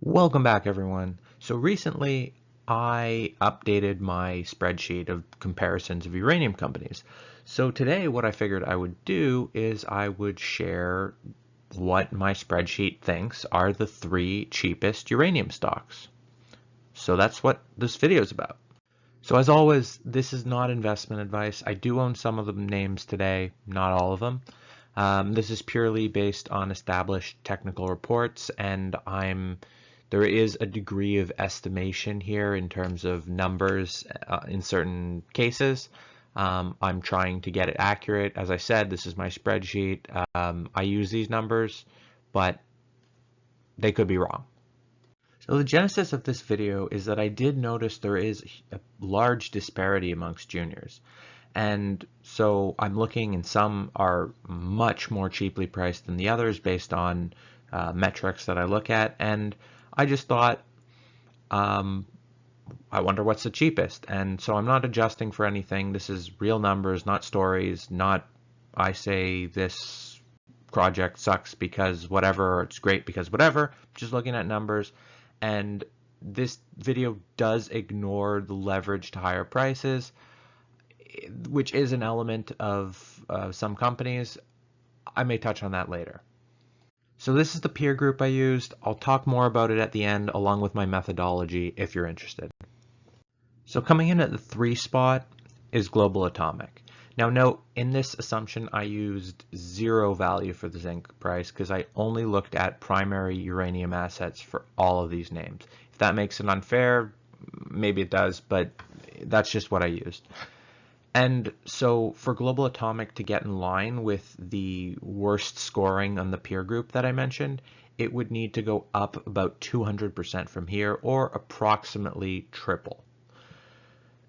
Welcome back, everyone. So recently I updated my spreadsheet of comparisons of uranium companies. So today what I figured I would do is I would share what my spreadsheet thinks are the 3 cheapest uranium stocks. So that's what this video is about. So as always, this is not investment advice. I do own some of the names today, not all of them. This is purely based on established technical reports, and there is a degree of estimation here in terms of numbers in certain cases. I'm trying to get it accurate. As I said, this is my spreadsheet. I use these numbers, but they could be wrong. So the genesis of this video is that I did notice there is a large disparity amongst juniors. And so I'm looking, and some are much more cheaply priced than the others based on metrics that I look at. And I just thought, I wonder what's the cheapest. And so I'm not adjusting for anything. This is real numbers, not stories, not I say this project sucks because whatever, or it's great because whatever, just looking at numbers. And this video does ignore the leverage to higher prices, which is an element of some companies. I may touch on that later. So this is the peer group I used. I'll talk more about it at the end along with my methodology if you're interested. So coming in at the 3 spot is Global Atomic. Now note, in this assumption I used 0 value for the zinc price because I only looked at primary uranium assets for all of these names. If that makes it unfair, maybe it does, but that's just what I used. And so for Global Atomic to get in line with the worst scoring on the peer group that I mentioned, it would need to go up about 200% from here, or approximately triple.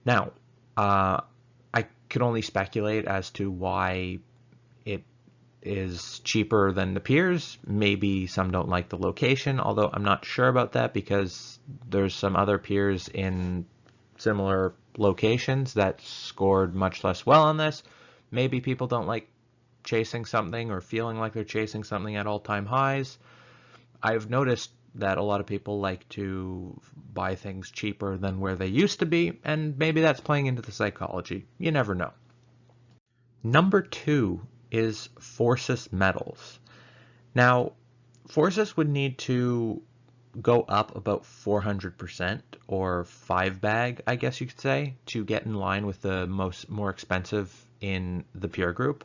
Now, I could only speculate as to why it is cheaper than the peers. Maybe some don't like the location, although I'm not sure about that because there's some other peers in similar locations that scored much less well on this. Maybe people don't like chasing something or feeling like they're chasing something at all-time highs. I've noticed that a lot of people like to buy things cheaper than where they used to be, and maybe that's playing into the psychology. You never know. Number 2 is Forsys Metals. Now, Forsys would need to go up about 400%, or 5 bag, I guess you could say, to get in line with the more expensive in the peer group.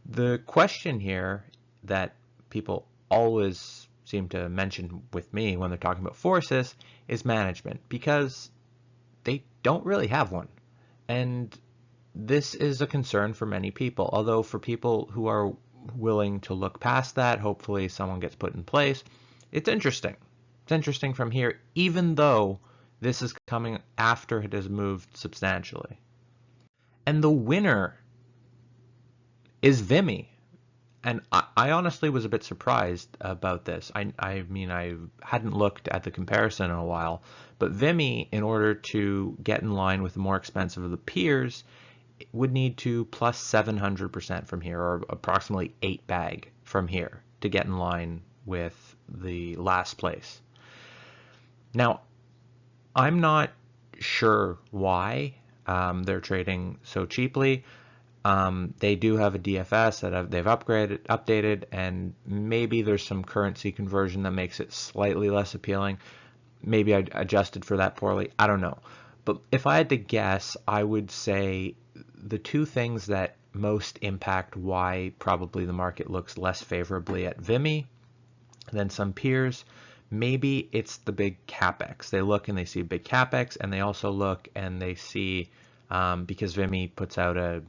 The question here that people always seem to mention with me when they're talking about Forsys is management, because they don't really have one. And this is a concern for many people, although for people who are willing to look past that, hopefully someone gets put in place. It's interesting. It's interesting from here, even though this is coming after it has moved substantially. And the winner is Vimy. And I honestly was a bit surprised about this. I mean, I hadn't looked at the comparison in a while, but Vimy, in order to get in line with the more expensive of the peers, would need to plus 700% from here, or approximately 8 bag from here, to get in line with the last place. Now, I'm not sure why they're trading so cheaply. They do have a DFS that they've updated, and maybe there's some currency conversion that makes it slightly less appealing. Maybe I adjusted for that poorly. I don't know. But if I had to guess, I would say the 2 things that most impact why probably the market looks less favorably at Vimy than some peers. Maybe it's the big capex. They look and they see big capex, and they also look and they see, because Vimy puts out a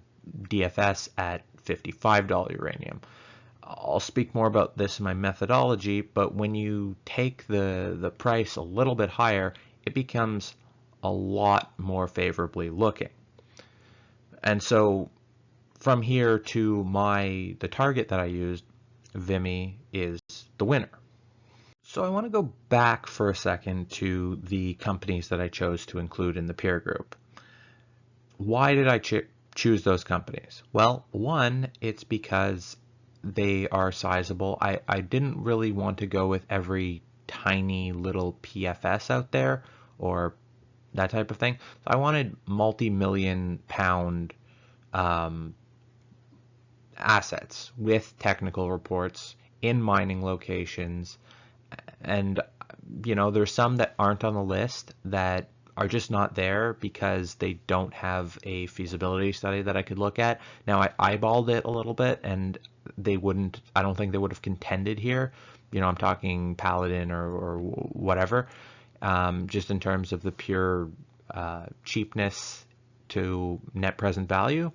DFS at $55 uranium. I'll speak more about this in my methodology, but when you take the price a little bit higher, it becomes a lot more favorably looking. And so from here to the target that I used, Vimy is the winner. So I want to go back for a second to the companies that I chose to include in the peer group. Why did I choose those companies? Well, one, it's because they are sizable. I didn't really want to go with every tiny little PFS out there or that type of thing. So I wanted multi-million pound assets with technical reports in mining locations. And, you know, there's some that aren't on the list that are just not there because they don't have a feasibility study that I could look at. Now, I eyeballed it a little bit, and they wouldn't, I don't think they would have contended here. You know, I'm talking Paladin or whatever, just in terms of the pure cheapness to net present value.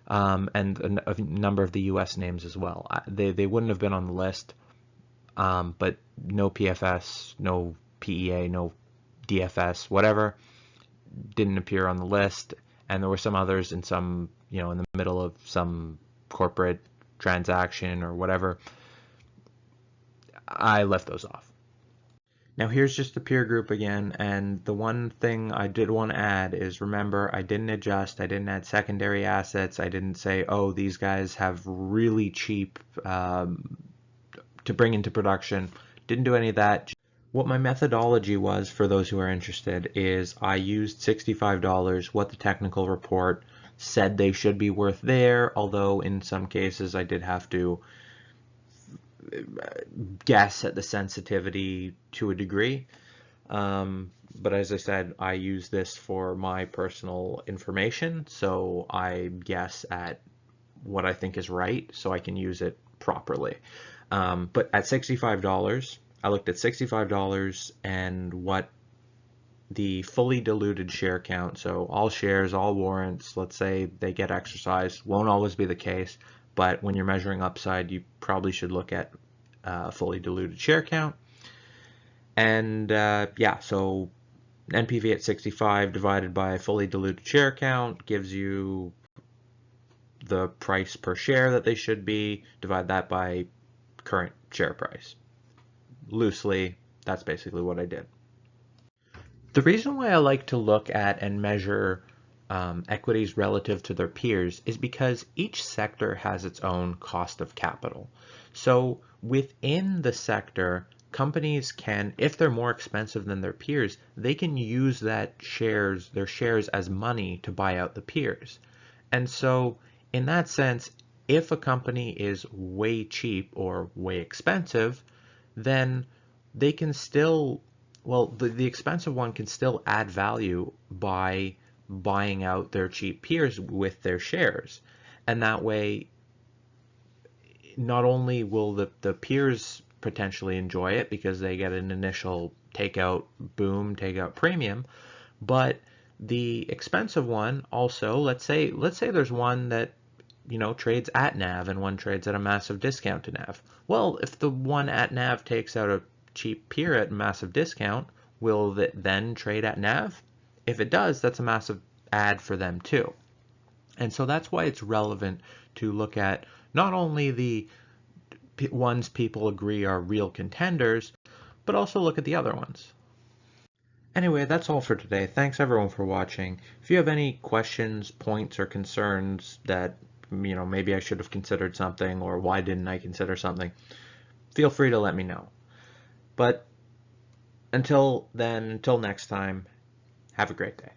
And a number of the US names as well. They wouldn't have been on the list, but no PFS, no PEA, no DFS, whatever, didn't appear on the list. And there were some others in some, you know, in the middle of some corporate transaction or whatever. I left those off. Now here's just the peer group again, and the one thing I did want to add is, remember, I didn't adjust, I didn't add secondary assets, I didn't say, oh, these guys have really cheap to bring into production, didn't do any of that. What my methodology was, for those who are interested, is I used $65, what the technical report said they should be worth there, although in some cases I did have to guess at the sensitivity to a degree. But as I said, I use this for my personal information, so I guess at what I think is right so I can use it properly. But at $65, I looked at $65 and what the fully diluted share count, so all shares, all warrants, let's say they get exercised, won't always be the case, but when you're measuring upside, you probably should look at fully diluted share count. And yeah, so NPV at 65 divided by fully diluted share count gives you the price per share that they should be. Divide that by current share price. Loosely, that's basically what I did. The reason why I like to look at and measure equities relative to their peers is because each sector has its own cost of capital. So within the sector, companies can, if they're more expensive than their peers, they can use their shares as money to buy out the peers. And so in that sense, if a company is way cheap or way expensive, then they can still, well, the expensive one can still add value by buying out their cheap peers with their shares. And that way, not only will the peers potentially enjoy it because they get an initial takeout boom, takeout premium, but the expensive one also, let's say there's one that, you know, trades at NAV and one trades at a massive discount to NAV. Well, if the one at NAV takes out a cheap peer at a massive discount, will it then trade at NAV? If it does, that's a massive add for them too. And so that's why it's relevant to look at not only the ones people agree are real contenders, but also look at the other ones. Anyway, that's all for today. Thanks everyone for watching. If you have any questions, points, or concerns that, you know, maybe I should have considered something, or why didn't I consider something, feel free to let me know. But until then, until next time, have a great day.